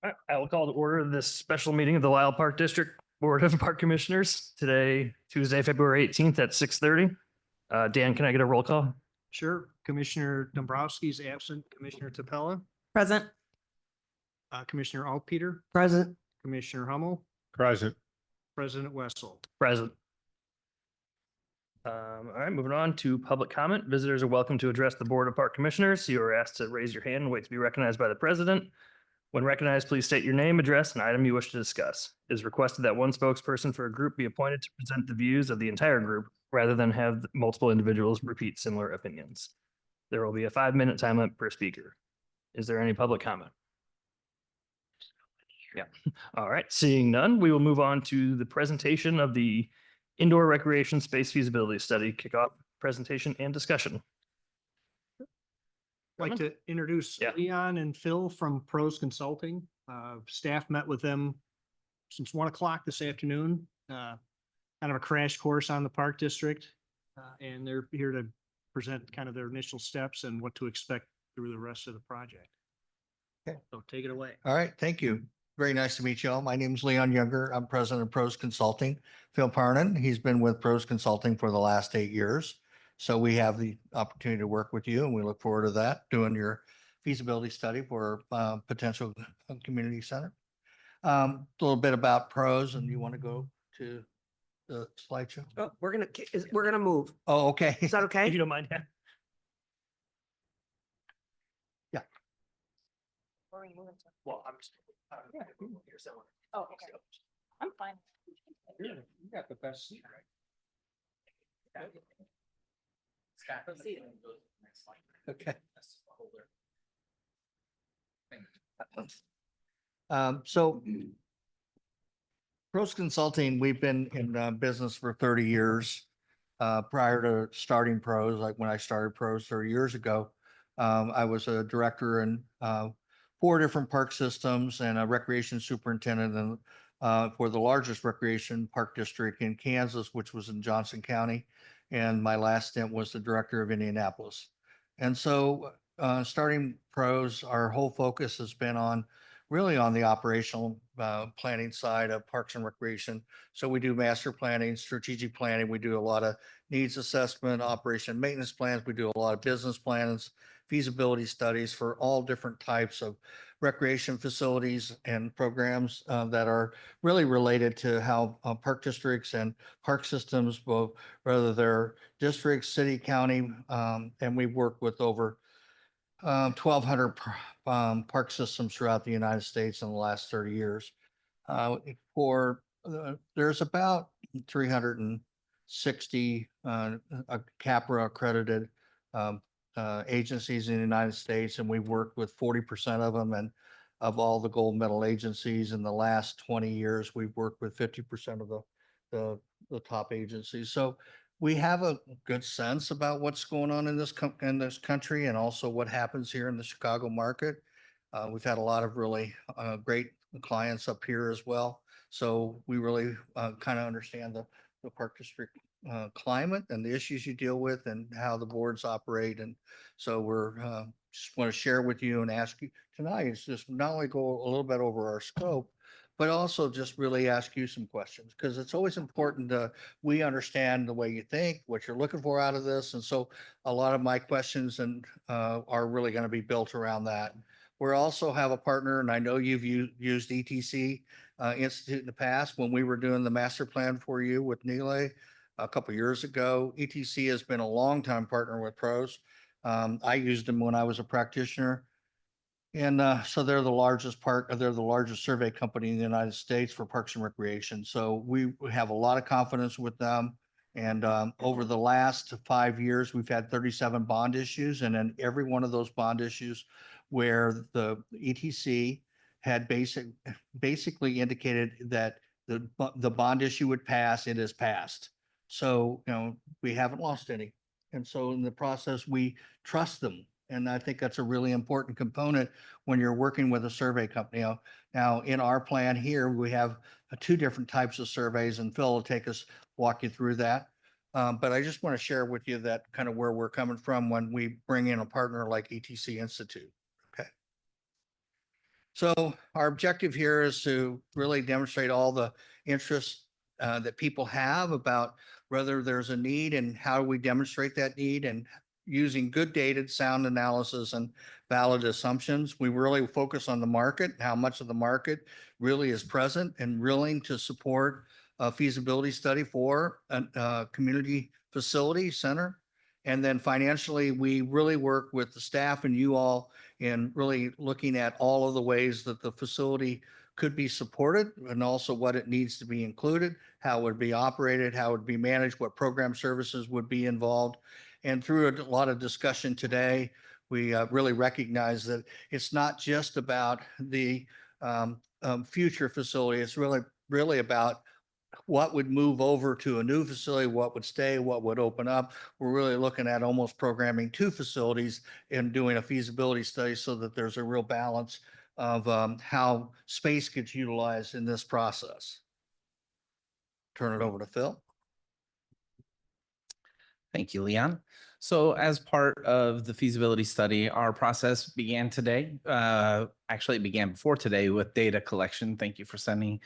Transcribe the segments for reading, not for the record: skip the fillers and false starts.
All right, I will call to order this special meeting of the Lisle Park District Board of Park Commissioners today, Tuesday, February 18th at 6:30. Dan, can I get a roll call? Sure. Commissioner Dombrowski is absent. Commissioner Tapella, Present. Commissioner Altpeter, Present. Commissioner Hummel, Present. President Wessel. Present. All right, moving on to public comment. Visitors are welcome to address the Board of Park Commissioners. You are asked to raise your hand and wait to be recognized by the president. When recognized, please state your name, address, and item you wish to discuss. It is requested that one spokesperson for a group be appointed to present the views of the entire group rather than have multiple individuals repeat similar opinions. There will be a 5-minute time limit per speaker. Is there any public comment? Yeah. All right. Seeing none, we will move on to the presentation of the indoor recreation space feasibility study, kickoff presentation and discussion. I'd like to introduce Yeah. Leon and Phil from Pros Consulting. Staff met with them since 1 o'clock this afternoon. Kind of a crash course on the Park District. And they're here to present kind of their initial steps and what to expect through the rest of the project. Okay. So take it away. All right, thank you. Very nice to meet you all. My name is Leon Younger. I'm president of Pros Consulting. Phil Parnan, he's been with Pros Consulting for the last 8 years. So we have the opportunity to work with you and we look forward to that, doing your feasibility study for potential community center. A little bit about Pros, and you want to go to the slideshow? Oh, we're gonna move. Oh, okay. Is that If okay? you don't mind. Yeah. Well, I'm just. Oh, okay. I'm fine. You got the best seat, right? Okay. So Pros Consulting, we've been in business for 30 years. Prior to starting Pros, like when I started Pros 30 years ago, I was a director in 4 different park systems and a recreation superintendent and for the largest recreation park district in Kansas, which was in Johnson County. And my last stint was the director of Indianapolis. And so starting Pros, our whole focus has been on really on the operational planning side of parks and recreation. So we do master planning, strategic planning. We do a lot of needs assessment, operation and maintenance plans. We do a lot of business plans, feasibility studies for all different types of recreation facilities and programs that are really related to how park districts and park systems, both whether they're districts, city, county, and we work with over 1,200 park systems throughout the United States in the last 30 years. There's about 360 CAPRA accredited agencies in the United States, and we've worked with 40% of them. And of all the gold medal agencies in the last 20 years, we've worked with 50% of the top agencies. So we have a good sense about what's going on in this country and also what happens here in the Chicago market. We've had a lot of really great clients up here as well. So we really kind of understand the park district climate and the issues you deal with and how the boards operate. And so we're just want to share with you and ask you tonight is just not only go a little bit over our scope, but also just really ask you some questions, because it's always important we understand the way you think, what you're looking for out of this. And so a lot of my questions are really going to be built around that. We also have a partner, and I know you've used ETC Institute in the past when we were doing the master plan for you with Lisle a couple of years ago. ETC has been a longtime partner with Pros. I used them when I was a practitioner. And so they're the largest survey company in the United States for parks and recreation. So we have a lot of confidence with them. And over the last 5 years, we've had 37 bond issues. And in every one of those bond issues where the ETC had basically indicated that the bond issue would pass, it has passed. So, we haven't lost any. And so in the process, we trust them. And I think that's a really important component when you're working with a survey company. Now, in our plan here, we have 2 different types of surveys, and Phil will walk you through that. But I just want to share with you that kind of where we're coming from when we bring in a partner like ETC Institute. Okay. So our objective here is to really demonstrate all the interest that people have about whether there's a need and how we demonstrate that need, and using good data, sound analysis, and valid assumptions. We really focus on the market, how much of the market really is present and willing to support a feasibility study for a community facility center. And then financially, we really work with the staff and you all in really looking at all of the ways that the facility could be supported, and also what it needs to be included, how it would be operated, how it would be managed, what program services would be involved. And through a lot of discussion today, we really recognize that it's not just about the future facility. It's really about what would move over to a new facility, what would stay, what would open up. We're really looking at almost programming two facilities and doing a feasibility study so that there's a real balance of how space gets utilized in this process. Turn it over to Phil. Thank you, Leon. So as part of the feasibility study, our process began today. Actually, it began before today with data collection. Thank you for sending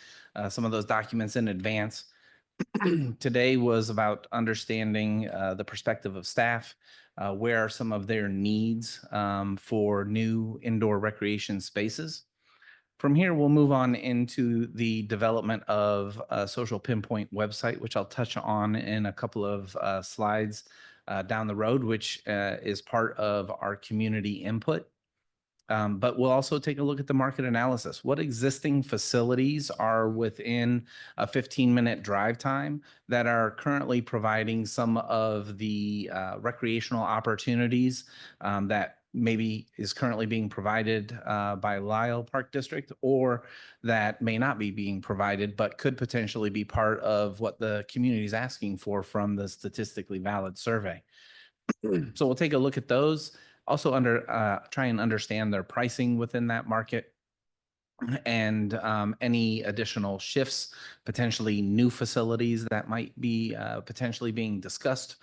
some of those documents in advance. Today was about understanding the perspective of staff, where are some of their needs for new indoor recreation spaces. From here, we'll move on into the development of a social pinpoint website, which I'll touch on in a couple of slides down the road, which is part of our community input. But we'll also take a look at the market analysis. What existing facilities are within a 15-minute drive time that are currently providing some of the recreational opportunities that maybe is currently being provided by Lisle Park District, or that may not be being provided, but could potentially be part of what the community is asking for from the statistically valid survey. So we'll take a look at those. Also try and understand their pricing within that market, and any additional shifts, potentially new facilities that might be potentially being discussed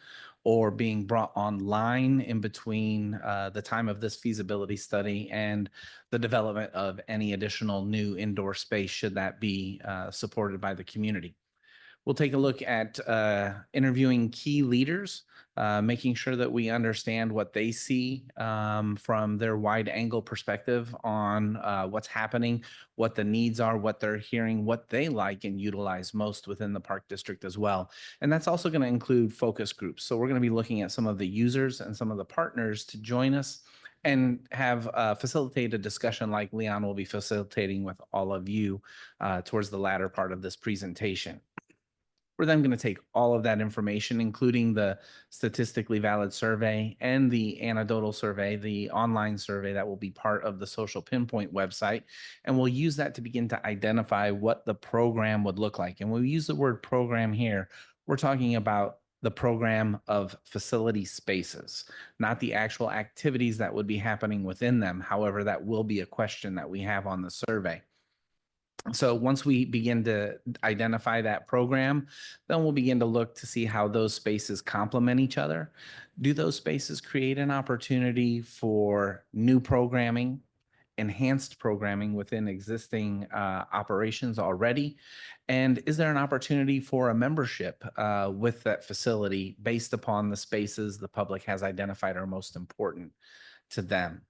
or being brought online in between the time of this feasibility study and the development of any additional new indoor space, should that be supported by the community. We'll take a look at interviewing key leaders, making sure that we understand what they see from their wide angle perspective on what's happening, what the needs are, what they're hearing, what they like and utilize most within the park district as well. And that's also going to include focus groups. So we're going to be looking at some of the users and some of the partners to join us and have facilitate a discussion like Leon will be facilitating with all of you towards the latter part of this presentation. We're then going to take all of that information, including the statistically valid survey and the anecdotal survey, the online survey that will be part of the social pinpoint website, and we'll use that to begin to identify what the program would look like. And when we use the word program here, we're talking about the program of facility spaces, not the actual activities that would be happening within them. However, that will be a question that we have on the survey. So once we begin to identify that program, then we'll begin to look to see how those spaces complement each other. Do those spaces create an opportunity for new programming, enhanced programming within existing operations already? And is there an opportunity for a membership with that facility based upon the spaces the public has identified are most important to them?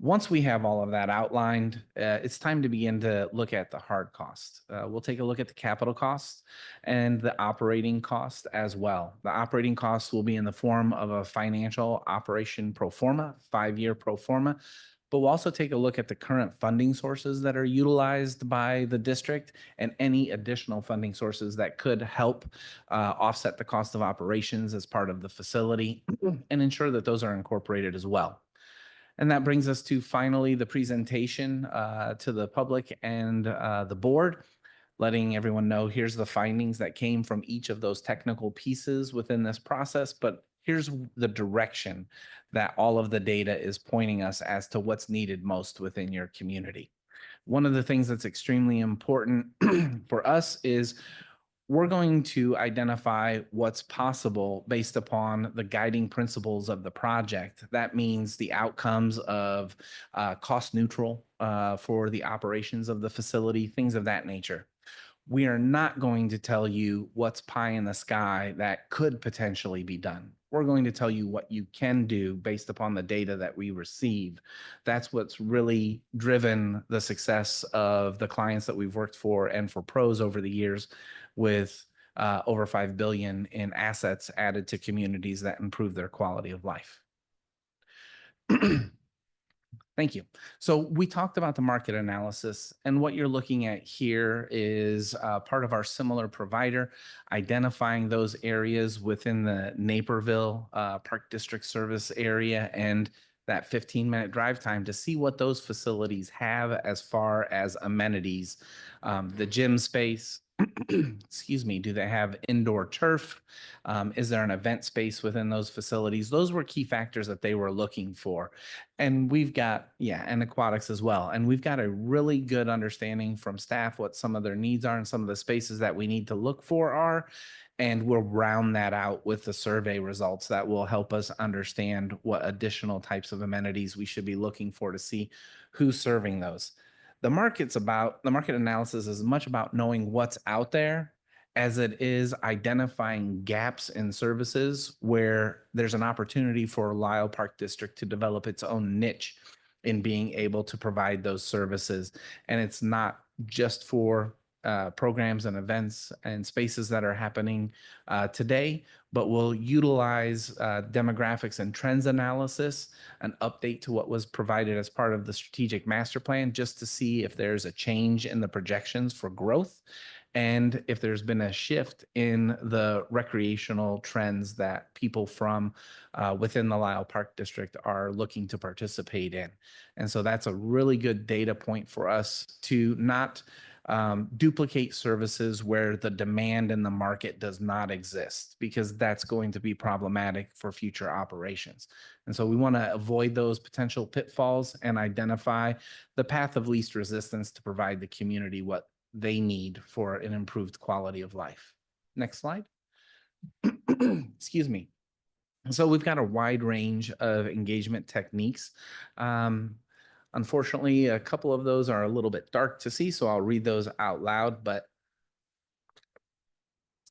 Once we have all of that outlined, it's time to begin to look at the hard costs. We'll take a look at the capital costs and the operating cost as well. The operating costs will be in the form of a financial operation pro forma, 5-year pro forma, but we'll also take a look at the current funding sources that are utilized by the district and any additional funding sources that could help offset the cost of operations as part of the facility and ensure that those are incorporated as well. And that brings us to finally the presentation to the public and the board, letting everyone know here's the findings that came from each of those technical pieces within this process, but here's the direction that all of the data is pointing us as to what's needed most within your community. One of the things that's extremely important for us is we're going to identify what's possible based upon the guiding principles of the project. That means the outcomes of cost neutral for the operations of the facility, things of that nature. We are not going to tell you what's pie in the sky that could potentially be done. We're going to tell you what you can do based upon the data that we receive. That's what's really driven the success of the clients that we've worked for and for pros over the years, with over 5 billion in assets added to communities that improve their quality of life. Thank you. So we talked about the market analysis, and what you're looking at here is part of our similar provider, identifying those areas within the Naperville Park District service area and that 15-minute drive time to see what those facilities have as far as amenities, the gym space. Excuse me, do they have indoor turf? Is there an event space within those facilities? Those were key factors that they were looking for. And we've got, and aquatics as well. And we've got a really good understanding from staff what some of their needs are and some of the spaces that we need to look for are. And we'll round that out with the survey results that will help us understand what additional types of amenities we should be looking for to see who's serving those. The market analysis is as much about knowing what's out there as it is identifying gaps in services where there's an opportunity for Lisle Park District to develop its own niche in being able to provide those services. And it's not just for programs and events and spaces that are happening today, but we'll utilize demographics and trends analysis, an update to what was provided as part of the strategic master plan, just to see if there's a change in the projections for growth and if there's been a shift in the recreational trends that people from within the Lisle Park District are looking to participate in. And so that's a really good data point for us to not duplicate services where the demand in the market does not exist, because that's going to be problematic for future operations. And so we want to avoid those potential pitfalls and identify the path of least resistance to provide the community what they need for an improved quality of life. Next slide. Excuse me. So we've got a wide range of engagement techniques. Unfortunately, a couple of those are a little bit dark to see, so I'll read those out loud. But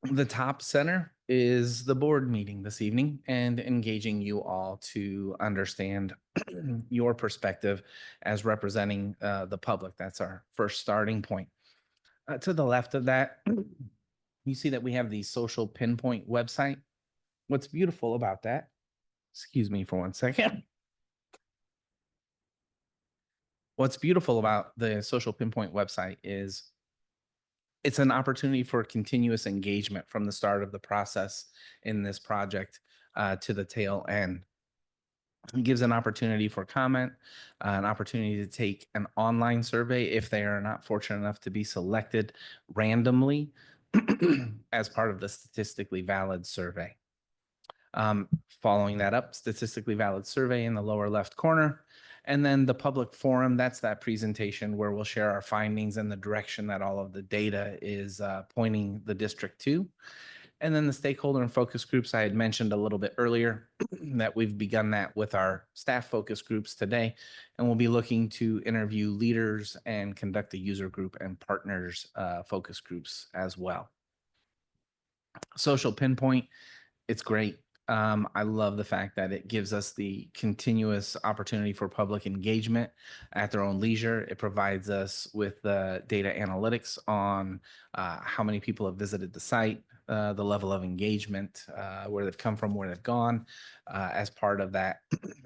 the top center is the board meeting this evening and engaging you all to understand your perspective as representing the public. That's our first starting point. To the left of that, you see that we have the social pinpoint website. What's beautiful about that, excuse me for one second. What's beautiful about the social pinpoint website is it's an opportunity for continuous engagement from the start of the process in this project to the tail end. It gives an opportunity for comment, an opportunity to take an online survey if they are not fortunate enough to be selected randomly as part of the statistically valid survey. Following that up, statistically valid survey in the lower left corner. And then the public forum, that's that presentation where we'll share our findings and the direction that all of the data is pointing the district to. And then the stakeholder and focus groups, I had mentioned a little bit earlier that we've begun that with our staff focus groups today. And we'll be looking to interview leaders and conduct a user group and partners focus groups as well. Social pinpoint, it's great. I love the fact that it gives us the continuous opportunity for public engagement at their own leisure. It provides us with the data analytics on how many people have visited the site, the level of engagement, where they've come from, where they've gone as part of that.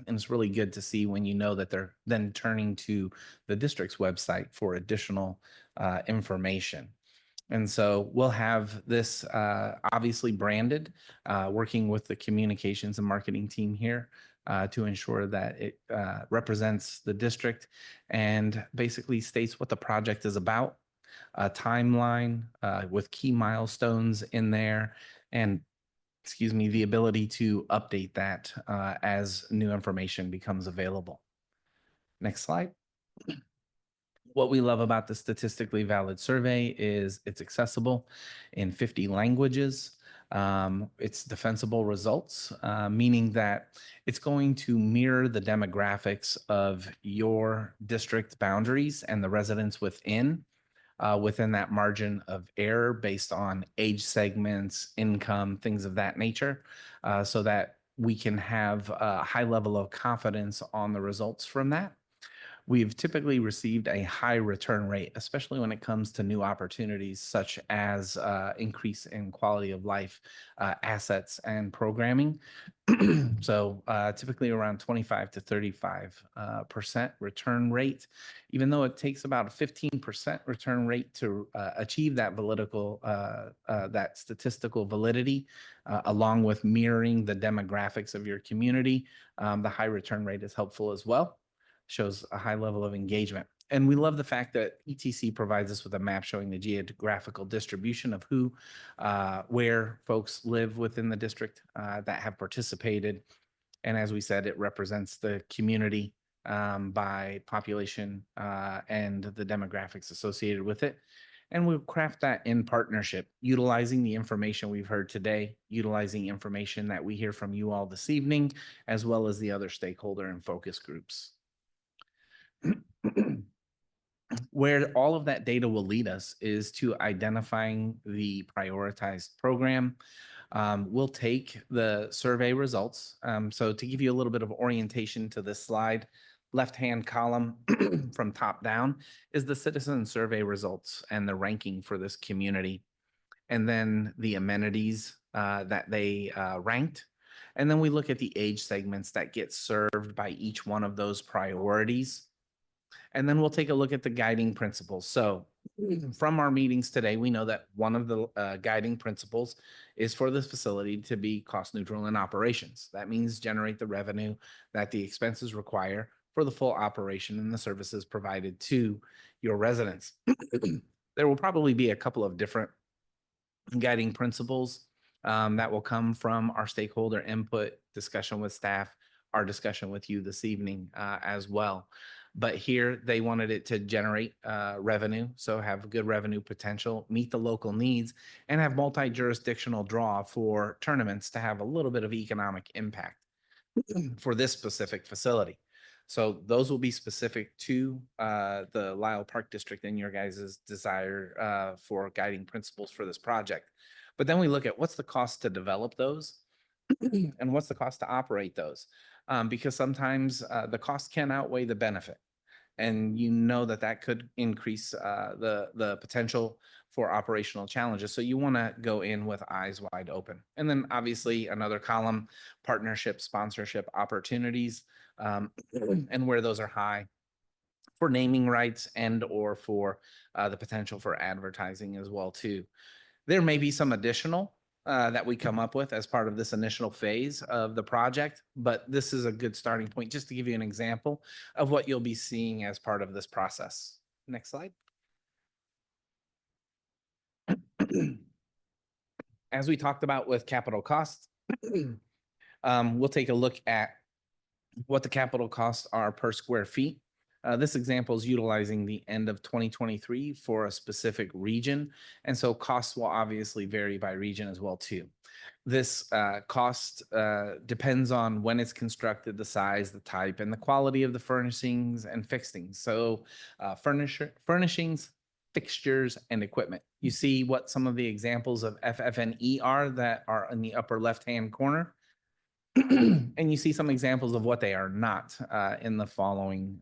And it's really good to see when you know that they're then turning to the district's website for additional information. And so we'll have this obviously branded, working with the communications and marketing team here to ensure that it represents the district and basically states what the project is about, a timeline with key milestones in there, and excuse me, the ability to update that as new information becomes available. Next slide. What we love about the statistically valid survey is it's accessible in 50 languages. It's defensible results, meaning that it's going to mirror the demographics of your district boundaries and the residents within that margin of error based on age segments, income, things of that nature, so that we can have a high level of confidence on the results from that. We've typically received a high return rate, especially when it comes to new opportunities such as increase in quality of life, assets, and programming. So typically around 25 to 35% return rate, even though it takes about a 15% return rate to achieve that that statistical validity, along with mirroring the demographics of your community. The high return rate is helpful as well, shows a high level of engagement. And we love the fact that ETC provides us with a map showing the geographical distribution of where folks live within the district that have participated. And as we said, it represents the community by population and the demographics associated with it. And we'll craft that in partnership, utilizing the information we've heard today, utilizing information that we hear from you all this evening, as well as the other stakeholder and focus groups. Where all of that data will lead us is to identifying the prioritized program. We'll take the survey results. So to give you a little bit of orientation to this slide, left-hand column from top down is the citizen survey results and the ranking for this community. And then the amenities that they ranked. And then we look at the age segments that get served by each one of those priorities. And then we'll take a look at the guiding principles. So from our meetings today, we know that one of the guiding principles is for this facility to be cost neutral in operations. That means generate the revenue that the expenses require for the full operation and the services provided to your residents. There will probably be a couple of different guiding principles that will come from our stakeholder input, discussion with staff, our discussion with you this evening as well. But here they wanted it to generate revenue, so have good revenue potential, meet the local needs, and have multi-jurisdictional draw for tournaments to have a little bit of economic impact for this specific facility. So those will be specific to the Lisle Park District and your guys' desire for guiding principles for this project. But then we look at what's the cost to develop those and what's the cost to operate those. Because sometimes the cost can outweigh the benefit. And you know that could increase the potential for operational challenges. So you want to go in with eyes wide open. And then obviously another column, partnership, sponsorship opportunities, and where those are high for naming rights and or for the potential for advertising as well too. There may be some additional that we come up with as part of this initial phase of the project, but this is a good starting point just to give you an example of what you'll be seeing as part of this process. Next slide. As we talked about with capital costs, we'll take a look at what the capital costs are per square feet. This example is utilizing the end of 2023 for a specific region. And so costs will obviously vary by region as well too. This cost depends on when it's constructed, the size, the type, and the quality of the furnishings and fixings. So furnishings, fixtures, and equipment. You see what some of the examples of FF&E are that are in the upper left-hand corner. And you see some examples of what they are not in the following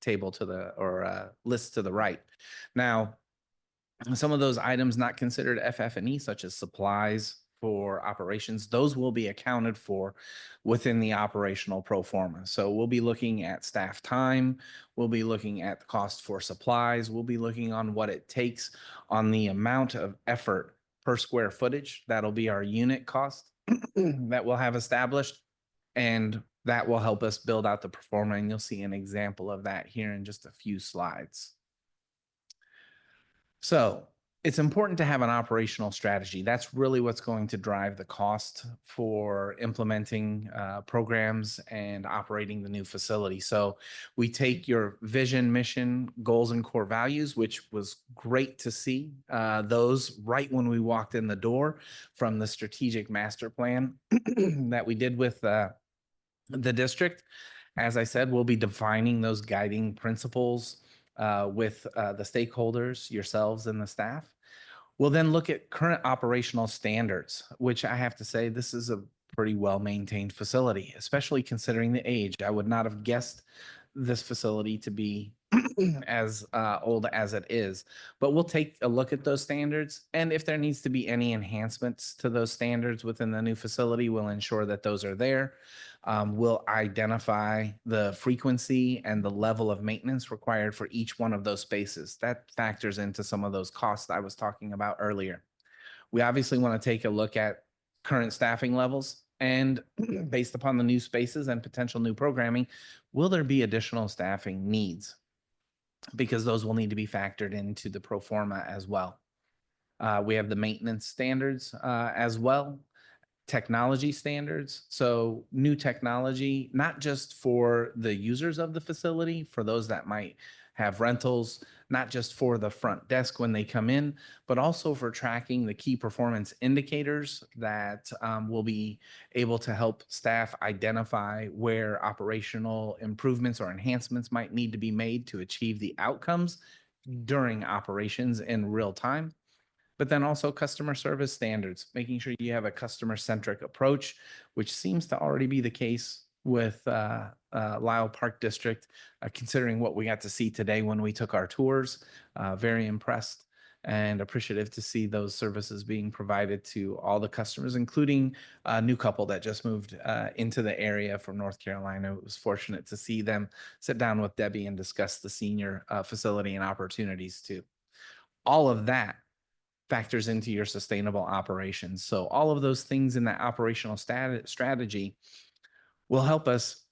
table to the list to the right. Now, some of those items not considered FF&E, such as supplies for operations, those will be accounted for within the operational pro forma. So we'll be looking at staff time, we'll be looking at the cost for supplies, we'll be looking on what it takes on the amount of effort per square footage. That'll be our unit cost that we'll have established, and that will help us build out the performer. And you'll see an example of that here in just a few slides. So it's important to have an operational strategy. That's really what's going to drive the cost for implementing programs and operating the new facility. So we take your vision, mission, goals, and core values, which was great to see those right when we walked in the door from the strategic master plan that we did with the district. As I said, we'll be defining those guiding principles with the stakeholders, yourselves, and the staff. We'll then look at current operational standards, which I have to say, this is a pretty well-maintained facility, especially considering the age. I would not have guessed this facility to be as old as it is. But we'll take a look at those standards. And if there needs to be any enhancements to those standards within the new facility, we'll ensure that those are there. We'll identify the frequency and the level of maintenance required for each one of those spaces. That factors into some of those costs I was talking about earlier. We obviously want to take a look at current staffing levels, and based upon the new spaces and potential new programming, will there be additional staffing needs? Because those will need to be factored into the pro forma as well. We have the maintenance standards as well, technology standards. So new technology, not just for the users of the facility, for those that might have rentals, not just for the front desk when they come in, but also for tracking the key performance indicators that will be able to help staff identify where operational improvements or enhancements might need to be made to achieve the outcomes during operations in real time. But then also customer service standards, making sure you have a customer-centric approach, which seems to already be the case with Lisle Park District, considering what we got to see today when we took our tours. Very impressed and appreciative to see those services being provided to all the customers, including a new couple that just moved into the area from North Carolina. It was fortunate to see them sit down with Debbie and discuss the senior facility and opportunities too. All of that factors into your sustainable operations. So all of those things in that operational strategy will help us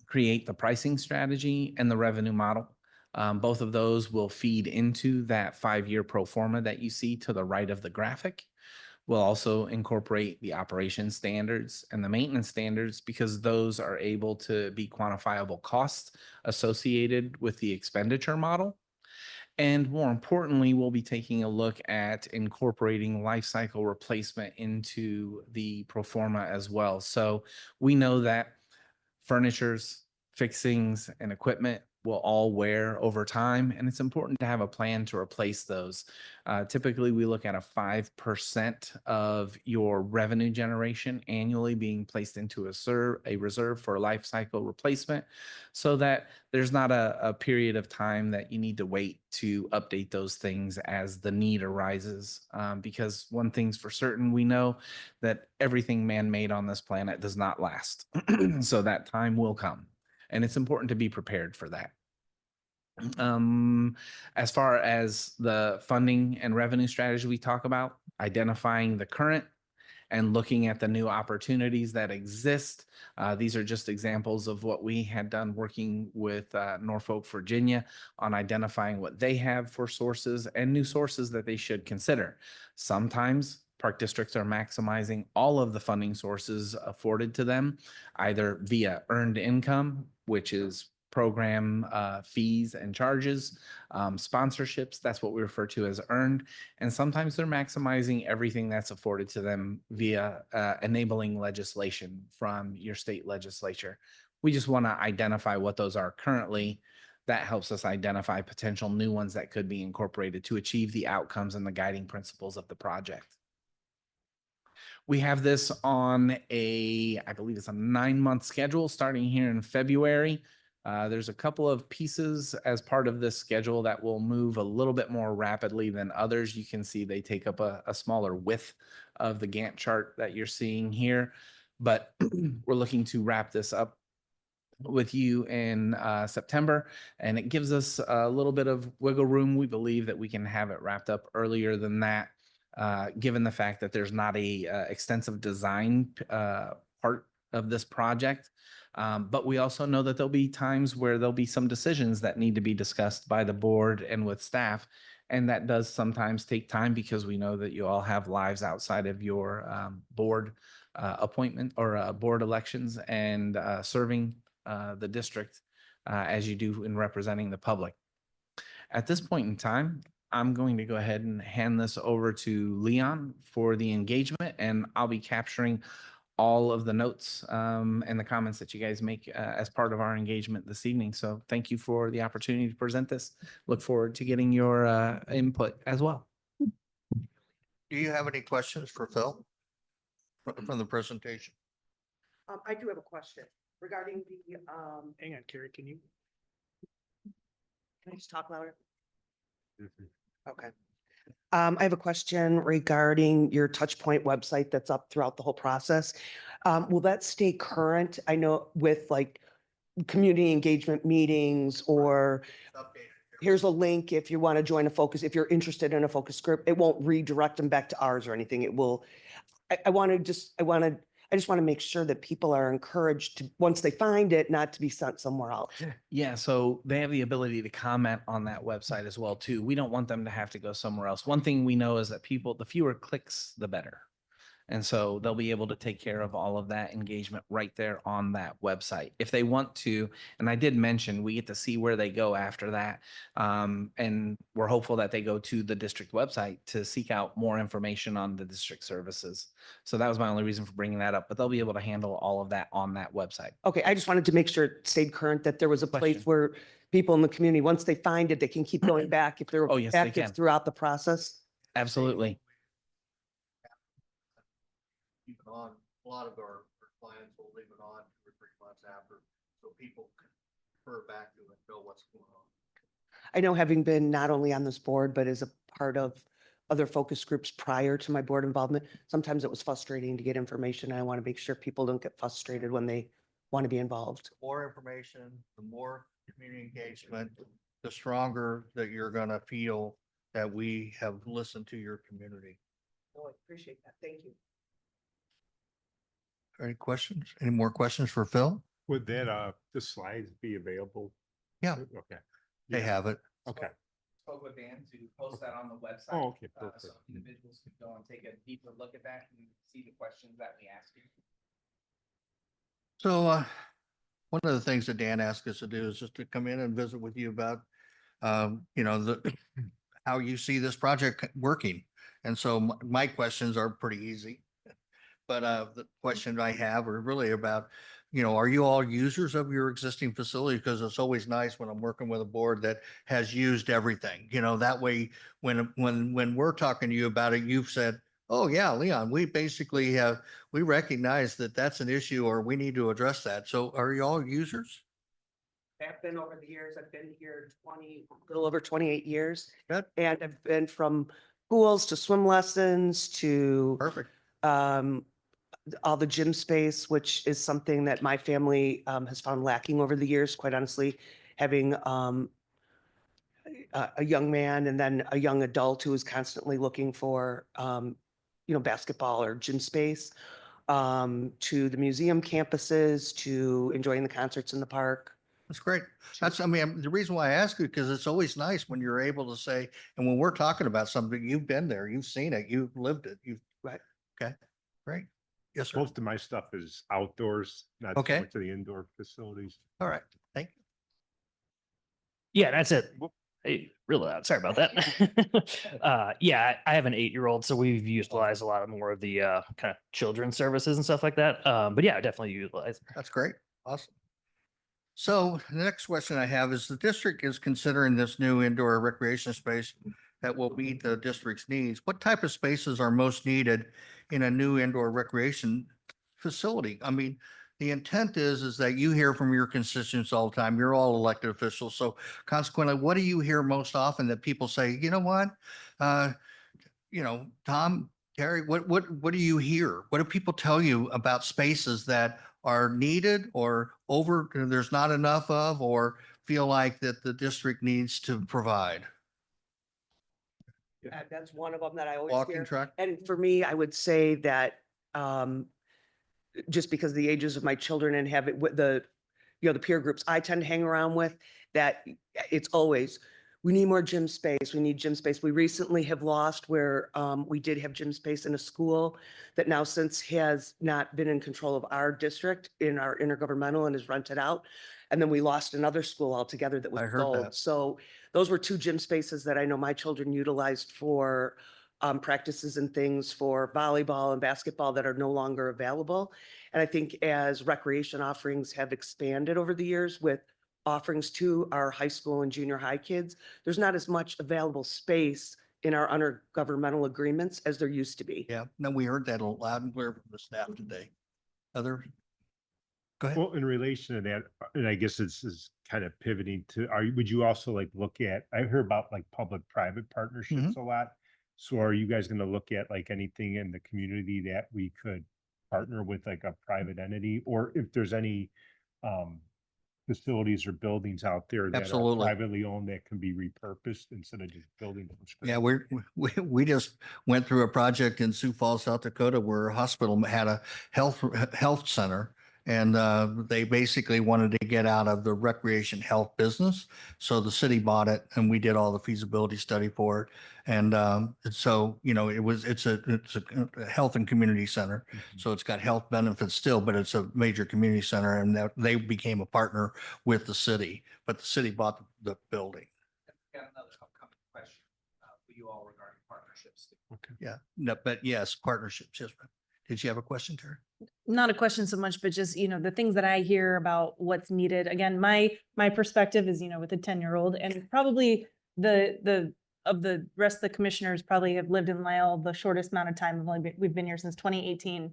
create the pricing strategy and the revenue model. Both of those will feed into that 5-year pro forma that you see to the right of the graphic. We'll also incorporate the operation standards and the maintenance standards because those are able to be quantifiable costs associated with the expenditure model. And more importantly, we'll be taking a look at incorporating life cycle replacement into the pro forma as well. So we know that furnitures, fixings, and equipment will all wear over time, and it's important to have a plan to replace those. Typically, we look at a 5% of your revenue generation annually being placed into a reserve for life cycle replacement, so that there's not a period of time that you need to wait to update those things as the need arises. Because one thing's for certain, we know that everything man-made on this planet does not last. So that time will come. And it's important to be prepared for that. As far as the funding and revenue strategy we talk about, identifying the current and looking at the new opportunities that exist. These are just examples of what we had done working with Norfolk, Virginia on identifying what they have for sources and new sources that they should consider. Sometimes park districts are maximizing all of the funding sources afforded to them, either via earned income, which is program fees and charges, sponsorships, that's what we refer to as earned. And sometimes they're maximizing everything that's afforded to them via enabling legislation from your state legislature. We just want to identify what those are currently. That helps us identify potential new ones that could be incorporated to achieve the outcomes and the guiding principles of the project. We have this on I believe it's a 9-month schedule starting here in February. There's a couple of pieces as part of this schedule that will move a little bit more rapidly than others. You can see they take up a smaller width of the Gantt chart that you're seeing here, but we're looking to wrap this up with you in September, and it gives us a little bit of wiggle room. We believe that we can have it wrapped up earlier than that, given the fact that there's not a extensive design part of this project. But we also know that there'll be times where there'll be some decisions that need to be discussed by the board and with staff And that does sometimes take time because we know that you all have lives outside of your board appointment or board elections and serving the district as you do in representing the public. At this point in time, I'm going to go ahead and hand this over to Leon for the engagement, and I'll be capturing all of the notes and the comments that you guys make as part of our engagement this evening. So thank you for the opportunity to present this. Look forward to getting your input as well. Do you have any questions for Phil from the presentation? I do have a question regarding the, Hang on, Carrie, can you? can I just talk louder? Okay. I have a question regarding your touch point website that's up throughout the whole process. Will that stay current? I know with like community engagement meetings or here's a link if you want to join a focus, if you're interested in a focus group, it won't redirect them back to ours or anything. It will, I just want to make sure that people are encouraged to, once they find it, not to be sent somewhere else. Yeah, so they have the ability to comment on that website as well too. We don't want them to have to go somewhere else. One thing we know is that people, the fewer clicks, the better. And so they'll be able to take care of all of that engagement right there on that website. If they want to, and I did mention, we get to see where they go after that. And we're hopeful that they go to the district website to seek out more information on the district services. So that was my only reason for bringing that up, but they'll be able to handle all of that on that website. Okay, I just wanted to make sure it stayed current, that there was a place Question. where people in the community, once they find it, they can keep going back if they're Oh, yes, they active can. throughout the process. Absolutely. Keep it on. A lot of our clients will leave it on 2 or 3 months after, so people can refer back to it, know what's going on. I know, having been not only on this board, but as a part of other focus groups prior to my board involvement, sometimes it was frustrating to get information. I want to make sure people don't get frustrated when they want to be involved. The more information, the more community engagement, the stronger that you're gonna feel that we have listened to your community. Oh, I appreciate that. Thank you. Any questions? Any more questions for Phil? Would that, the slides be available? Yeah. Okay. They Yeah. have it. Okay. Spoke with Dan to post that on the website. Oh, okay, So perfect. individuals can go and take a deeper look at that and see the questions that we ask you. So, one of the things that Dan asked us to do is just to come in and visit with you about, the, how you see this project working. And so my questions are pretty easy. But, the question I have are really about, are you all users of your existing facility? Because it's always nice when I'm working with a board that has used everything, that way, when we're talking to you about it, you've said, oh yeah, Leon, we basically we recognize that that's an issue or we need to address that. So are you all users? I've been over the years, I've been here a little over 28 years. Good. And I've been from pools to swim lessons to Perfect. all the gym space, which is something that my family has found lacking over the years, quite honestly, having a young man and then a young adult who is constantly looking for basketball or gym space, to the museum campuses, to enjoying the concerts in the park. That's great. The reason why I ask you, because it's always nice when you're able to say, and when we're talking about something, you've been there, you've seen it, you've lived it, Right. Okay, great. Yes, sir. Most of my stuff is outdoors, not so Okay. much of the indoor facilities. All right, thank you. Yeah, that's it. Hey, real loud. Sorry about that. Yeah, I have an 8-year-old, so we've utilized a lot of more of the kind of children's services and stuff like that. But yeah, definitely utilize. That's great. Awesome. So the next question I have is the district is considering this new indoor recreation space that will meet the district's needs. What type of spaces are most needed in a new indoor recreation facility? I mean, the intent is that you hear from your constituents all the time. You're all elected officials. So consequently, what do you hear most often that people say, you know what? Tom, Terry, what do you hear? What do people tell you about spaces that are needed or there's not enough of, or feel like that the district needs to provide? That's one of them that I always Walking hear. track? And for me, I would say that just because of the ages of my children and have it with the peer groups I tend to hang around with, that it's always, we need more gym space. We need gym space. We recently have lost where we did have gym space in a school that now since has not been in control of our district in our intergovernmental and is rented out. And then we lost another school altogether that was I heard sold. that. So those were two gym spaces that I know my children utilized for practices and things for volleyball and basketball that are no longer available. And I think as recreation offerings have expanded over the years with offerings to our high school and junior high kids, there's not as much available space in our intergovernmental agreements as there used to be. Yeah, no, we heard that loud and clear from the staff today. Other? Go ahead. Well, in relation to that, and I guess this is kind of pivoting to, would you also like look at, I heard about like public-private partnerships a lot. So are you guys going to look at like anything in the community that we could partner with like a private entity? Or if there's any facilities or buildings out there that are Absolutely. privately owned that can be repurposed instead of just building from scratch? Yeah, we just went through a project in Sioux Falls, South Dakota, where a hospital had a health center. And they basically wanted to get out of the recreation health business. So the city bought it and we did all the feasibility study for it. And so, you know, it's a health and community center. So it's got health benefits still, but it's a major community center, and they became a partner with the city, but the city bought the building. Got another upcoming question for you all regarding partnerships. Yeah, no, but yes, partnerships. Yes. Ma'am. Did you have a question, Terry? Not a question so much, but just, the things that I hear about what's needed. Again, my perspective is, with a 10-year-old, and probably the of the rest of the commissioners probably have lived in Lisle the shortest amount of time. We've been here since 2018.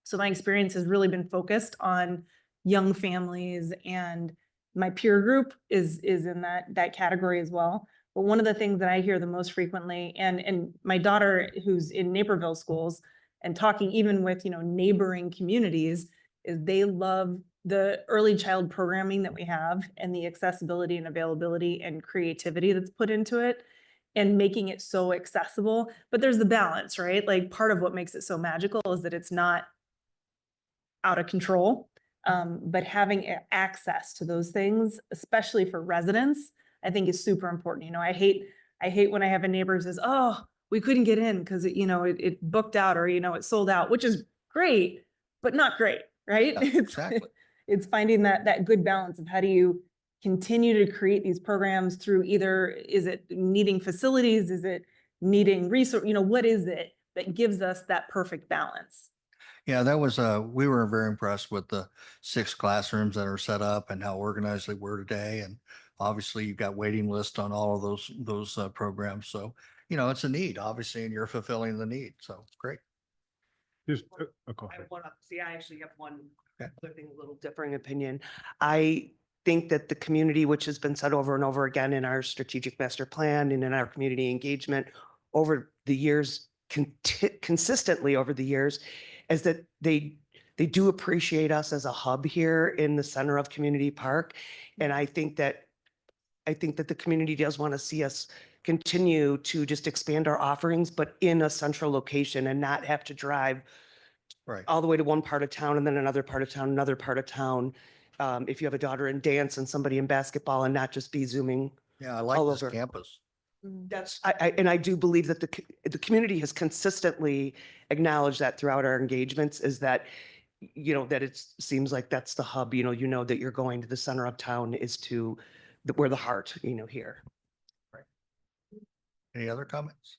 So my experience has really been focused on young families, and my peer group is in that category as well. But one of the things that I hear the most frequently, and my daughter who's in Naperville schools, and talking even with, neighboring communities, is they love the early child programming that we have and the accessibility and availability and creativity that's put into it and making it so accessible. But there's the balance, right? Like part of what makes it so magical is that it's not out of control, but having access to those things, especially for residents, I think is super important. I hate when I have a neighbor who says, "Oh, we couldn't get in because it booked out, or it sold out," which is great, but not great, right? Yeah, exactly. It's finding that good balance of how do you continue to create these programs through either, is it needing facilities? Is it needing resource? What is it that gives us that perfect balance? Yeah, that was, we were very impressed with the 6 classrooms that are set up and how organized they were today. And obviously you've got waiting lists on all of those programs. So, it's a need, obviously, and you're fulfilling the need. So great. Just, go I ahead. want to see, I actually have one Okay. other thing, a little differing opinion. I think that the community, which has been said over and over again in our strategic master plan and in our community engagement over the years, consistently over the years, is that they do appreciate us as a hub here in the center of Community Park. And I think that the community does want to see us continue to just expand our offerings, but in a central location and not have to drive Right. all the way to one part of town and then another part of town, another part of town. If you have a daughter in dance and somebody in basketball, and not just be zooming. Yeah, I like all this over. campus. That's, and I do believe that the community has consistently acknowledged that throughout our engagements, is that, that it seems like that's the hub, that you're going to the center of town is to where the heart, here. Any other comments?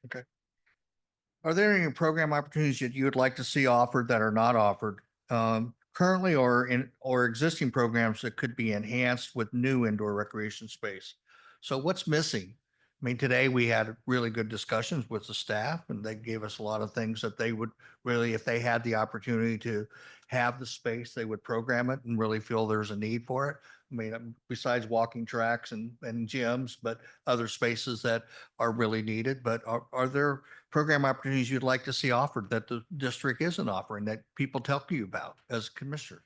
Okay. Are there any program opportunities that you would like to see offered that are not offered currently, or existing programs that could be enhanced with new indoor recreation space? So what's missing? I mean, today we had really good discussions with the staff, and they gave us a lot of things that they would really, if they had the opportunity to have the space, they would program it and really feel there's a need for it. I mean, besides walking tracks and gyms, but other spaces that are really needed. But are there program opportunities you'd like to see offered that the district isn't offering, that people talk to you about as commissioners?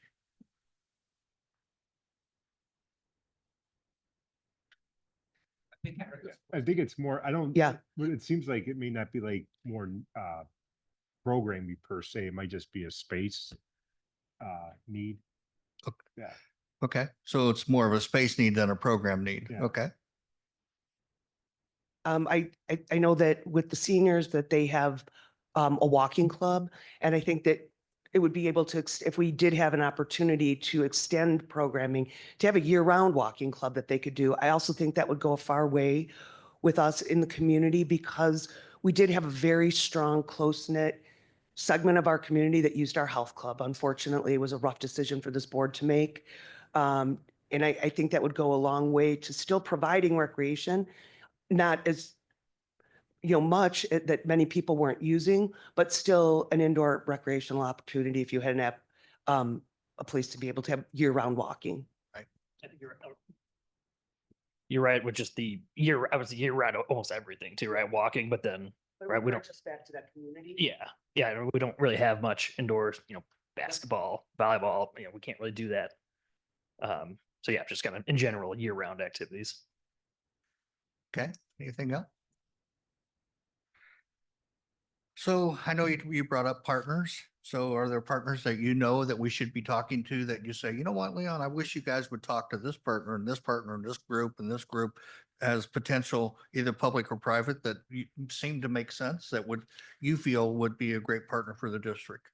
I think it's more, I don't. Yeah. But it seems like it may not be like more programming per se. It might just be a space need. Okay. Yeah. Okay, so it's more of a space need than a program need. Yeah. Okay. I know that with the seniors that they have a walking club, and I think that it would be able to, if we did have an opportunity to extend programming, to have a year-round walking club that they could do. I also think that would go a far way with us in the community because we did have a very strong, close-knit segment of our community that used our health club. Unfortunately, it was a rough decision for this board to make. And I think that would go a long way to still providing recreation, not as, much that many people weren't using, but still an indoor recreational opportunity if you had an app, a place to be able to have year-round walking. I think you're right with just the year, I was year round almost everything too, right? Walking, but then, right, we don't, Just back to that community. yeah, we don't really have much indoors, basketball, volleyball, we can't really do that. So yeah, just kind of in general, year round activities. Okay, anything else? So I know you brought up partners. So are there partners that you know that we should be talking to that you say, you know what, Leon, I wish you guys would talk to this partner and this partner and this group and this group as potential, either public or private, that seem to make sense, that you feel would be a great partner for the district?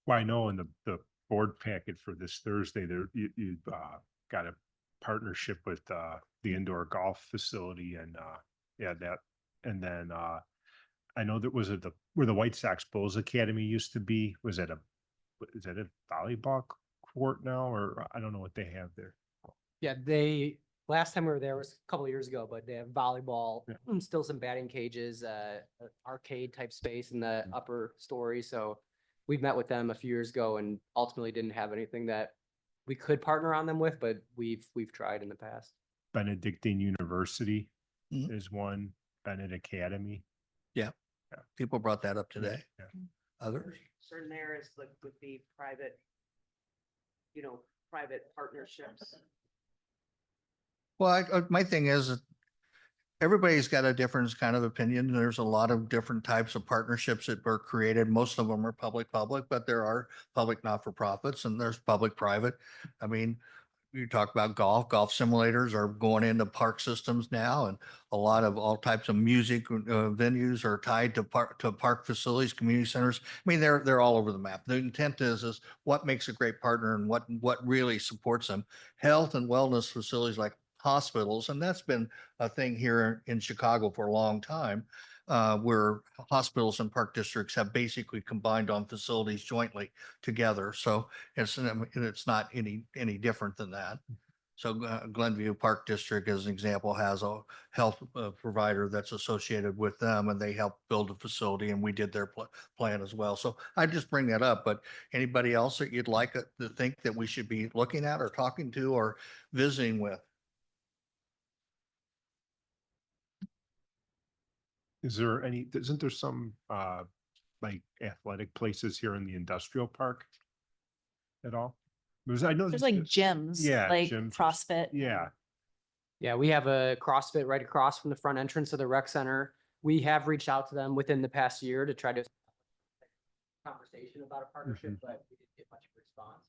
Well, I know in the board packet for this Thursday, there you got a partnership with the indoor golf facility and yeah, that, and then I know that was where the White Sox Bulls Academy used to be. Is that a volleyball court now, or I don't know what they have there. Yeah, last time we were there was a couple of years ago, but they have volleyball, Yeah. still some batting cages, arcade type space in the upper story. So we've met with them a few years ago and ultimately didn't have anything that we could partner on them with, but we've tried in the past. Benedictine University Mhm. is one, Bennett Academy. People brought that up today. Yeah. Others? Certain areas like would be private, private partnerships. Well, my thing is, everybody's got a different kind of opinion. There's a lot of different types of partnerships that were created. Most of them are public, but there are public not-for-profits and there's public-private. I mean, you talk about golf simulators are going into park systems now, and a lot of all types of music venues are tied to park facilities, community centers. I mean, they're all over the map. The intent is what makes a great partner and what really supports them. Health and wellness facilities like hospitals, and that's been a thing here in Chicago for a long time, where hospitals and park districts have basically combined on facilities jointly together. So it's not any different than that. So Glenview Park District, as an example, has a health provider that's associated with them, and they help build a facility, and we did their plan as well. So I just bring that up. But anybody else that you'd like to think that we should be looking at or talking to or visiting with? Isn't there some like athletic places here in the industrial park at all? Because I know There's like gyms, yeah, like gyms. CrossFit. Yeah, Yeah, we have a CrossFit right across from the front entrance of the rec center. We have reached out to them within the past year to try to conversation about a partnership, but we didn't get much response.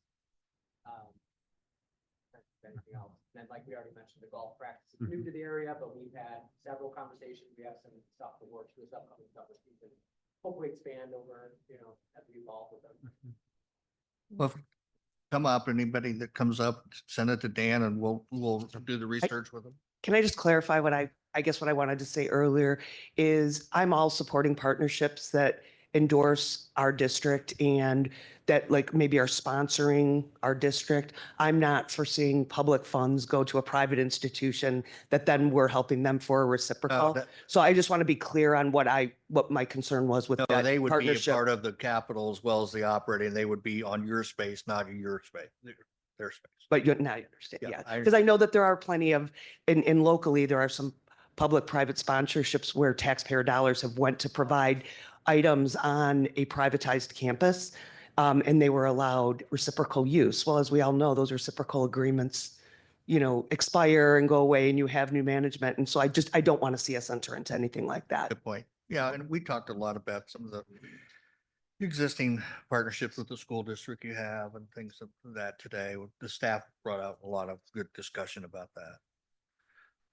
Anything else? And like we already mentioned, the golf practice is new to the area, but we've had several conversations. We have some stuff to work through, this upcoming stuff that we can hopefully expand over, as we evolve with them. Well, come up, anybody that comes up, send it to Dan and we'll do the research with them. Can I just clarify what I guess what I wanted to say earlier is I'm all supporting partnerships that endorse our district and that like maybe are sponsoring our district. I'm not foreseeing public funds go to a private institution that then we're helping them for a reciprocal. that- So I just want to be clear on what my concern was with No, that they would be a partnership. part of the capital as well as the operating. They would be on your space, not in your space, their space. But now I understand, Yeah, yeah. Because I know that there are plenty of, in locally, there are some public-private sponsorships where taxpayer dollars have went to provide items on a privatized campus, and they were allowed reciprocal use. Well, as we all know, those reciprocal agreements, expire and go away and you have new management. And so I don't want to see us enter into anything like that. Good point. Yeah, and we talked a lot about some of the existing partnerships with the school district you have and things of that today. The staff brought out a lot of good discussion about that.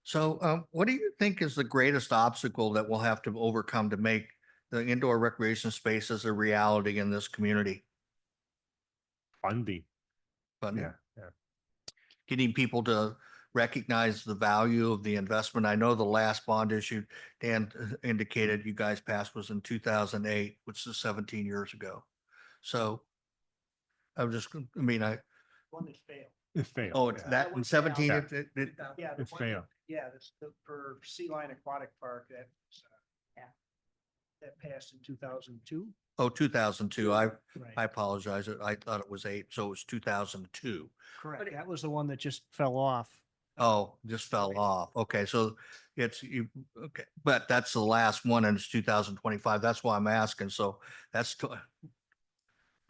So what do you think is the greatest obstacle that we'll have to overcome to make the indoor recreation spaces a reality in this community? Funding. Funding? Yeah, yeah. Getting people to recognize the value of the investment. I know the last bond issue Dan indicated you guys passed was in 2008, which is 17 years ago. So I was just, I mean, One that failed. It failed. oh, it's yeah. that in 17, Yeah. Yeah. the It one that- failed. Yeah, for Sea Line Aquatic Park, that, that passed in 2002. Oh, 2002. I Right. apologize. I thought it was 8, so it was 2002. Correct. That was the one that just fell off. Oh, just fell off. Okay, so it's you, okay, but that's the last one and it's 2025. That's why I'm asking. So that's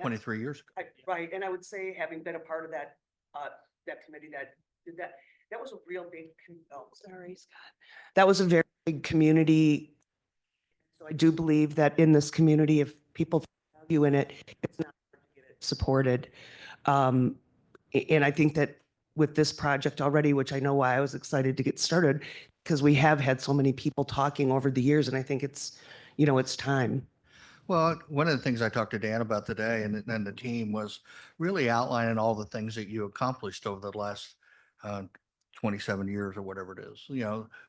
23 years ago. Right, and I would say, having been a part of that, that committee that did that, that was a real big, oh, sorry, Scott. That was a very big community. So I do believe that in this community, if people value in it, it's not hard to get it supported. And I think that with this project already, which I know why I was excited to get started, because we have had so many people talking over the years, and I think it's, it's time. Well, one of the things I talked to Dan about today and the team was really outlining all the things that you accomplished over the last 27 years or whatever it is,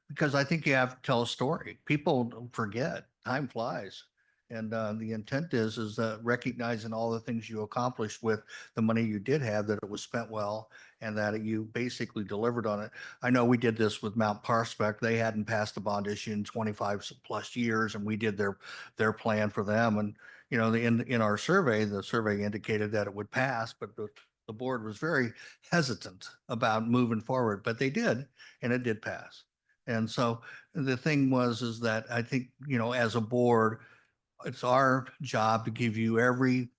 because I think you have to tell a story. People don't forget, time flies. And the intent is recognizing all the things you accomplished with the money you did have, that it was spent well and that you basically delivered on it. I know we did this with Mount Prospect. They hadn't passed a bond issue in 25 plus years, and we did their plan for them. And, in our survey, the survey indicated that it would pass, but the board was very hesitant about moving forward, but they did, and it did pass. And so the thing is that I think, as a board, it's our job to give you every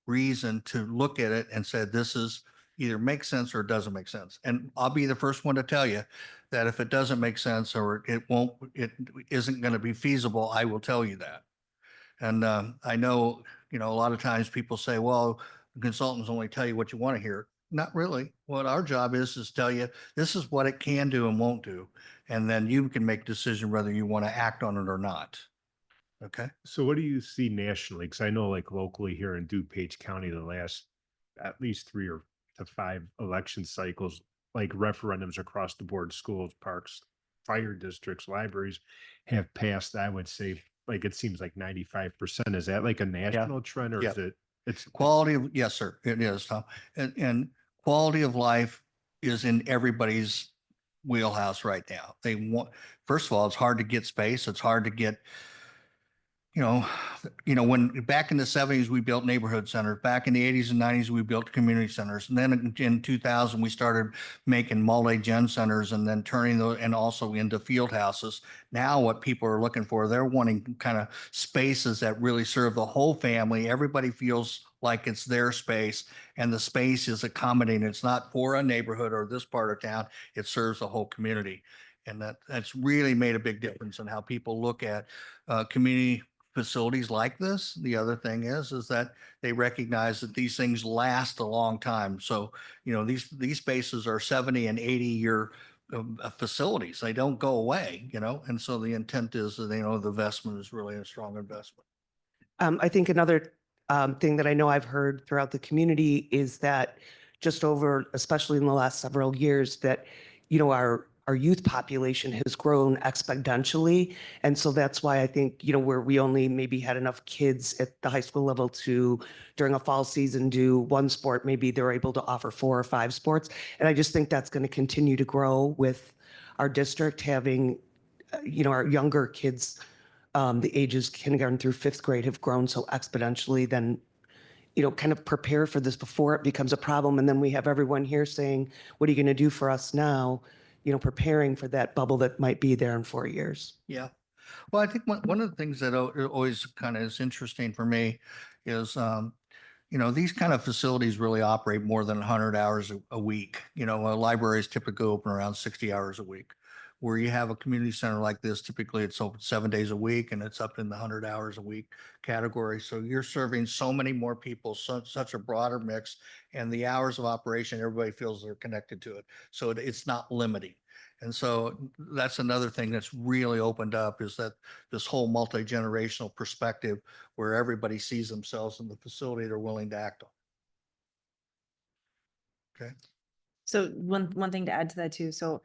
reason to look at it and say, this is either makes sense or it doesn't make sense. And I'll be the first one to tell you that if it doesn't make sense or it isn't going to be feasible, I will tell you that. And I know, a lot of times people say, well, consultants only tell you what you want to hear. Not really. What our job is tell you, this is what it can do and won't do. And then you can make a decision whether you want to act on it or not. Okay. So what do you see nationally? Because I know like locally here in DuPage County, the last at least 3 or to 5 election cycles, like referendums across the board, schools, parks, fire districts, libraries have passed, I would say, like it seems like 95%. Is that like a national trend or Yeah. is it? It's Quality of, yes, sir, it is, Tom. And quality of life is in everybody's wheelhouse right now. They want, first of all, it's hard to get space. It's hard to get, when back in the 70s, we built neighborhood centers. Back in the 80s and 90s, we built community centers. And then in 2000, we started making multi-gen centers and then turning those and also into field houses. Now what people are looking for, they're wanting kind of spaces that really serve the whole family. Everybody feels like it's their space and the space is accommodating. It's not for a neighborhood or this part of town. It serves the whole community. And that's really made a big difference in how people look at community facilities like this. The other thing is that they recognize that these things last a long time. So, these spaces are 70 and 80-year facilities. They don't go away, and so the intent is that, the investment is really a strong investment. I think another thing that I know I've heard throughout the community is that just over, especially in the last several years, that, our youth population has grown exponentially. And so that's why I think, where we only maybe had enough kids at the high school level to, during a fall season, do one sport, maybe they're able to offer 4 or 5 sports. And I just think that's going to continue to grow with our district having, our younger kids, the ages kindergarten through 5th grade have grown so exponentially, then, kind of prepare for this before it becomes a problem. And then we have everyone here saying, what are you going to do for us now? Preparing for that bubble that might be there in 4 years. Yeah. Well, I think one of the things that always kind of is interesting for me is, these kind of facilities really operate more than 100 hours a week. Libraries typically open around 60 hours a week. where you have a community center like this, typically it's open 7 days a week and it's up in the 100 hours a week category. So you're serving so many more people, such a broader mix, and the hours of operation, everybody feels they're connected to it. So it's not limiting. And so that's another thing that's really opened up, is that this whole multi-generational perspective where everybody sees themselves in the facility they're willing to act on. Okay. So one thing to add to that too, so,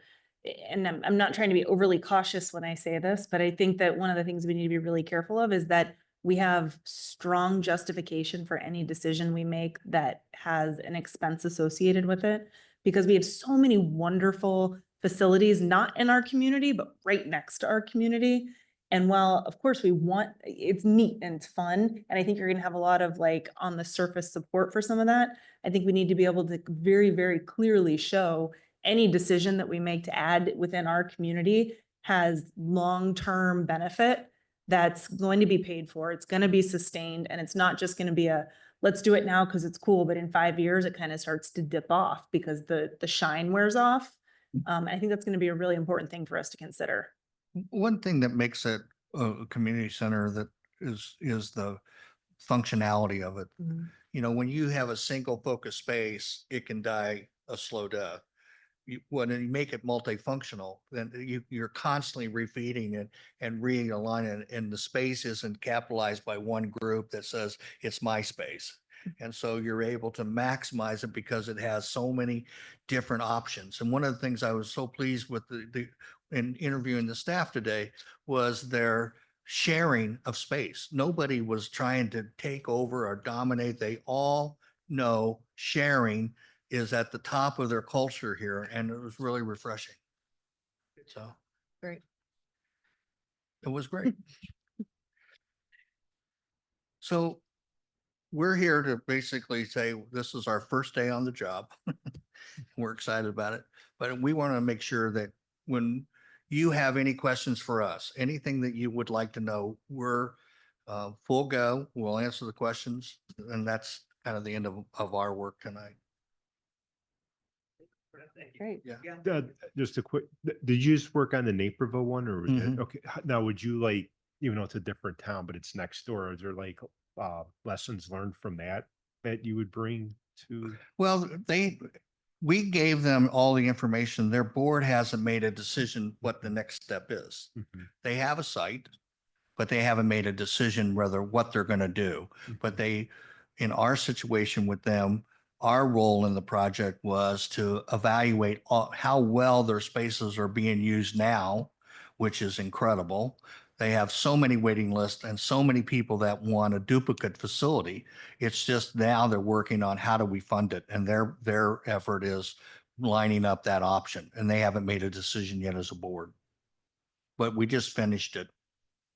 and I'm not trying to be overly cautious when I say this, but I think that one of the things we need to be really careful of is that we have strong justification for any decision we make that has an expense associated with it. Because we have so many wonderful facilities, not in our community, but right next to our community. And while, of course, it's neat and it's fun, and I think you're gonna have a lot of like on the surface support for some of that. I think we need to be able to very, very clearly show any decision that we make to add within our community has long-term benefit that's going to be paid for, it's going to be sustained, and it's not just going to be a, let's do it now because it's cool, but in 5 years, it kind of starts to dip off because the shine wears off. I think that's going to be a really important thing for us to consider. One thing that makes it a community center that is the functionality of it. You know, when you have a single focus space, it can die a slow death. When you make it multifunctional, then you're constantly refeeding it and realigning it, and the space isn't capitalized by one group that says it's my space. And so you're able to maximize it because it has so many different options. And one of the things I was so pleased with in interviewing the staff today was their sharing of space. Nobody was trying to take over or dominate. They all know sharing is at the top of their culture here, and it was really refreshing. So Great. it was great. So we're here to basically say this is our first day on the job. We're excited about it, but we want to make sure that when you have any questions for us, anything that you would like to know, we're full go. We'll answer the questions, and that's kind of the end of our work tonight. Great. Yeah. Just a quick, did you just work on the Naperville one, or was it, Mhm. okay, now would you like, even though it's a different town, but it's next door, is there like lessons learned from that you would bring to? Well, we gave them all the information. Their board hasn't made a decision what the next step is. Mhm. They have a site, but they haven't made a decision whether what they're going to do. But in our situation with them, our role in the project was to evaluate how well their spaces are being used now, which is incredible. They have so many waiting lists and so many people that want a duplicate facility. It's just now they're working on how do we fund it, and their effort is lining up that option, and they haven't made a decision yet as a board. But we just finished it.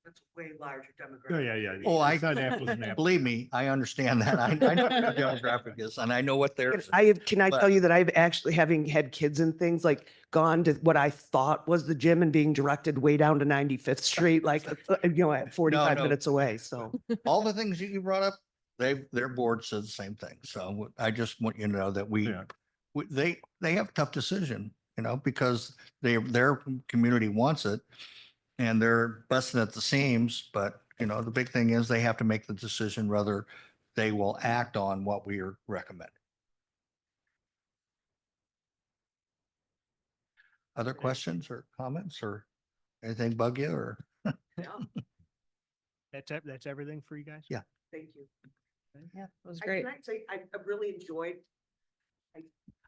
That's a way larger demographic. Oh, yeah. Oh, It's not apples and apples. believe me, I understand that. I know what the demographic is, and I know what theirs is. Can I but- tell you that I've actually, having had kids and things, like gone to what I thought was the gym and being directed way down to 95th Street, like, at 45 no. minutes away. So All the things that you brought up, their board said the same thing. So I just want you to know that Yeah. they have a tough decision, because their community wants it and they're busting at the seams. But, the big thing is they have to make the decision whether they will act on what we are recommending. Other questions or comments or anything bug you or? That's everything for you guys? Yeah. thank you. Yeah, it was great. Can I say, I really enjoyed,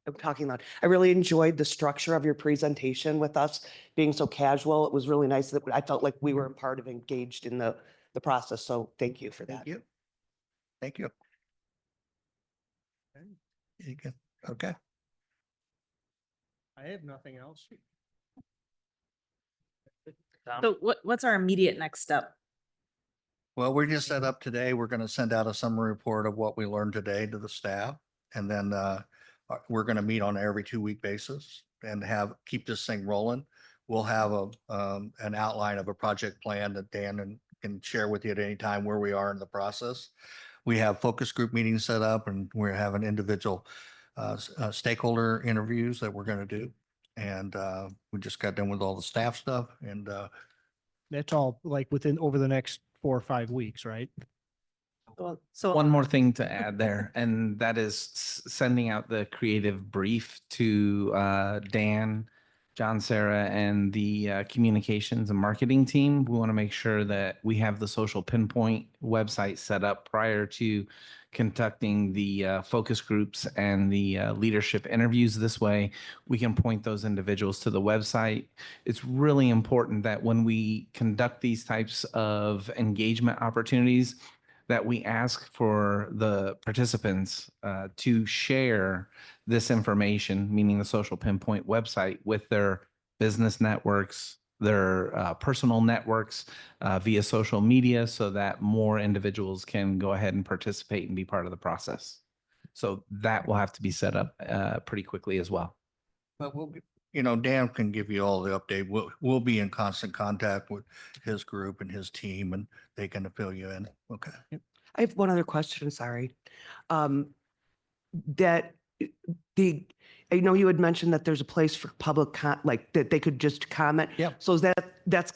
I'm talking loud. I really enjoyed the structure of your presentation with us being so casual. It was really nice that I felt like we were a part of engaged in the process. So thank you for that. Thank you. Thank you. You can- Okay. I have nothing else. So what's our immediate next step? Well, we're just set up today. We're going to send out a summary report of what we learned today to the staff. And then we're going to meet on an every 2-week basis and keep this thing rolling. We'll have an outline of a project plan that Dan can share with you at any time where we are in the process. We have focus group meetings set up, and we're having individual stakeholder interviews that we're going to do. And we just got done with all the staff stuff and That's all like over the next 4 or 5 weeks, right? Well, so One more thing to add there, and that is sending out the creative brief to Dan, John, Sarah, and the communications and marketing team. We want to make sure that we have the social pinpoint website set up prior to conducting the focus groups and the leadership interviews. This way, we can point those individuals to the website. It's really important that when we conduct these types of engagement opportunities, that we ask for the participants to share this information, meaning the social pinpoint website, with their business networks, their personal networks via social media, so that more individuals can go ahead and participate and be part of the process. So that will have to be set up pretty quickly as well. but Dan can give you all the update. We'll be in constant contact with his group and his team, and they can fill you in. Okay. I have one other question, sorry. That I know you had mentioned that there's a place for public like that they could just comment. Yep. So is that's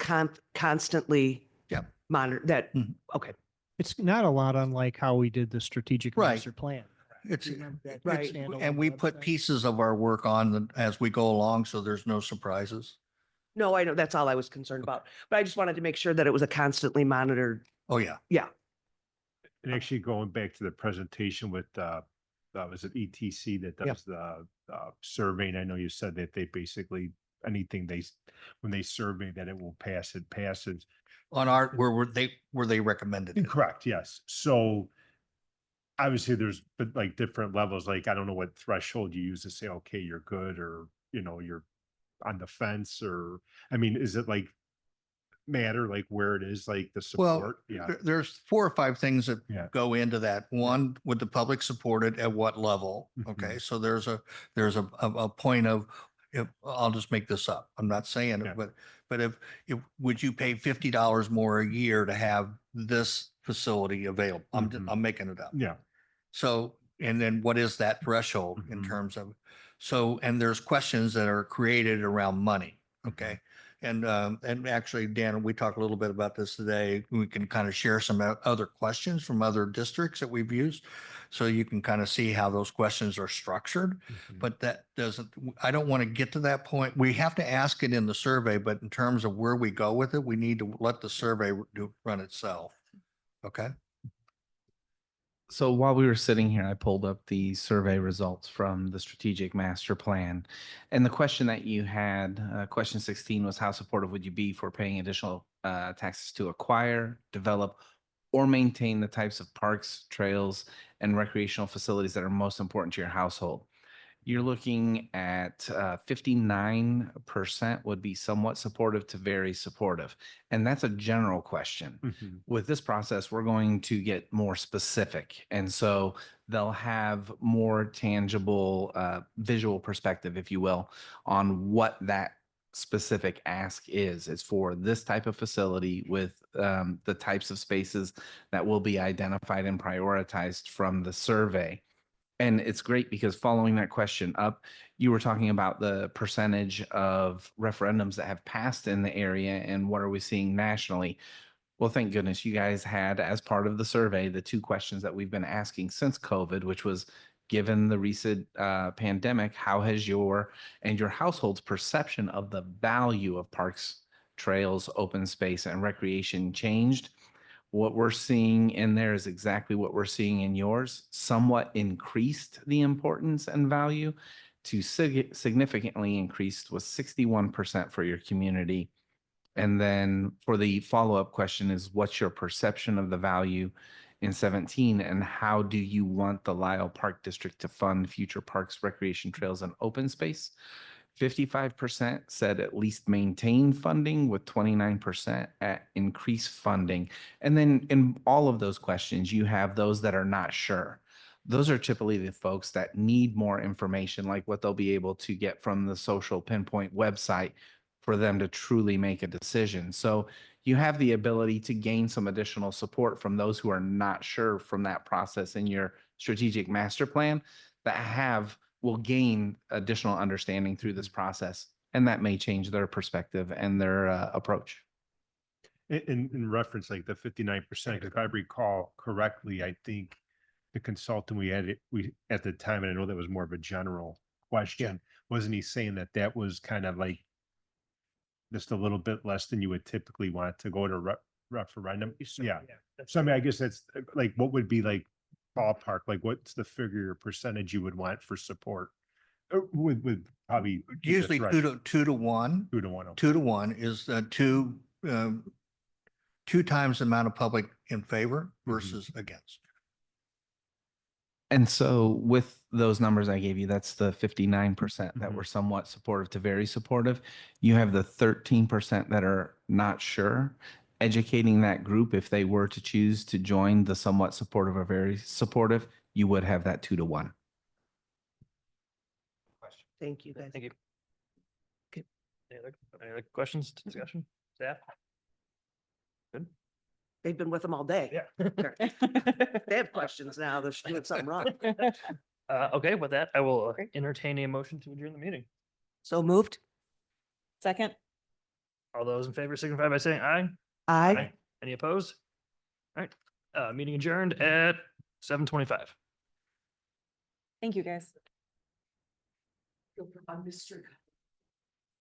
constantly Yep. monitored that, Mhm. okay. It's not a lot unlike how we did the strategic Right. master plan. It's, Remember that Right. standalone and we put website? pieces of our work on as we go along, so there's no surprises. No, I know, that's all I was concerned about. But I just wanted to make sure that it was a constantly monitored, Oh, yeah. And actually going back to the presentation with, was it ETC that Yep. does the survey? And I know you said that they basically, anything when they survey that it will pass, it passes. On where they recommended it. Correct, yes. So obviously there's but like different levels, like I don't know what threshold you use to say, okay, you're good, or, you're on the fence, or, I mean, is it like matter like where it is, like the Well, support? Yeah, there's 4 or 5 things that Yeah. go into that. One, would the public support it at what level? Okay, Mhm. so there's a point of, if, I'll just make this up. I'm not saying Yeah. it, but if would you pay $50 more a year to have this facility available? Mhm. I'm making it up. Yeah. So, and then what is that threshold in Mhm. terms of, so, and there's questions that are created around money. Okay. And actually, Dan, we talked a little bit about this today. We can kind of share some other questions from other districts that we've used. So you can kind of see how those questions are structured, Mhm. but that doesn't, I don't want to get to that point. We have to ask it in the survey, but in terms of where we go with it, we need to let the survey run itself. Okay. So while we were sitting here, I pulled up the survey results from the strategic master plan. And the question that you had, question 16, was how supportive would you be for paying additional taxes to acquire, develop, or maintain the types of parks, trails, and recreational facilities that are most important to your household? You're looking at 59% would be somewhat supportive to very supportive. And that's a general question. Mhm. With this process, we're going to get more specific. And so they'll have more tangible visual perspective, if you will, on what that specific ask is. It's for this type of facility with the types of spaces that will be identified and prioritized from the survey. And it's great because following that question up, you were talking about the percentage of referendums that have passed in the area and what are we seeing nationally. Well, thank goodness you guys had, as part of the survey, the 2 questions that we've been asking since COVID, which was, given the recent pandemic, how has your and your household's perception of the value of parks, trails, open space, and recreation changed? What we're seeing in there is exactly what we're seeing in yours, somewhat increased the importance and value to significantly increased was 61% for your community. And then for the follow-up question is, what's your perception of the value in 17, and how do you want the Lisle Park District to fund future parks, recreation trails, and open space? 55% said at least maintain funding, with 29% at increase funding. And then in all of those questions, you have those that are not sure. Those are typically the folks that need more information, like what they'll be able to get from the social pinpoint website for them to truly make a decision. So you have the ability to gain some additional support from those who are not sure from that process in your strategic master plan, that have will gain additional understanding through this process. And that may change their perspective and their approach. In reference, like the 59%, if I recall correctly, I think the consultant we at the time, and I know that was more of a general question, wasn't he saying that that was kind of like just a little bit less than you would typically want to go to referendum? Yeah. So I mean, I guess that's like, what would be like ballpark, like what's the figure or percentage you would want for support? With probably. Usually 2 to 1. 2 to 1. Okay. 2 to 1 is two times the amount of public in favor versus against. And so with those numbers I gave you, that's the 59% that were somewhat supportive to very supportive. You have the 13% that are not sure. Educating that group, if they were to choose to join the somewhat supportive or very supportive, you would have that 2 to 1. Thank you, guys. Thank you. Okay. Any other questions, discussion, staff? Good. They've been with them all day. Yeah. Sure. They have questions now. They're doing something wrong. Okay, with that, I will Great. entertain a motion to adjourn the meeting. So moved. Second. All those in favor signify by saying aye. Aye. Any opposed? All right, meeting adjourned at 7:25. Thank you, guys. Mr.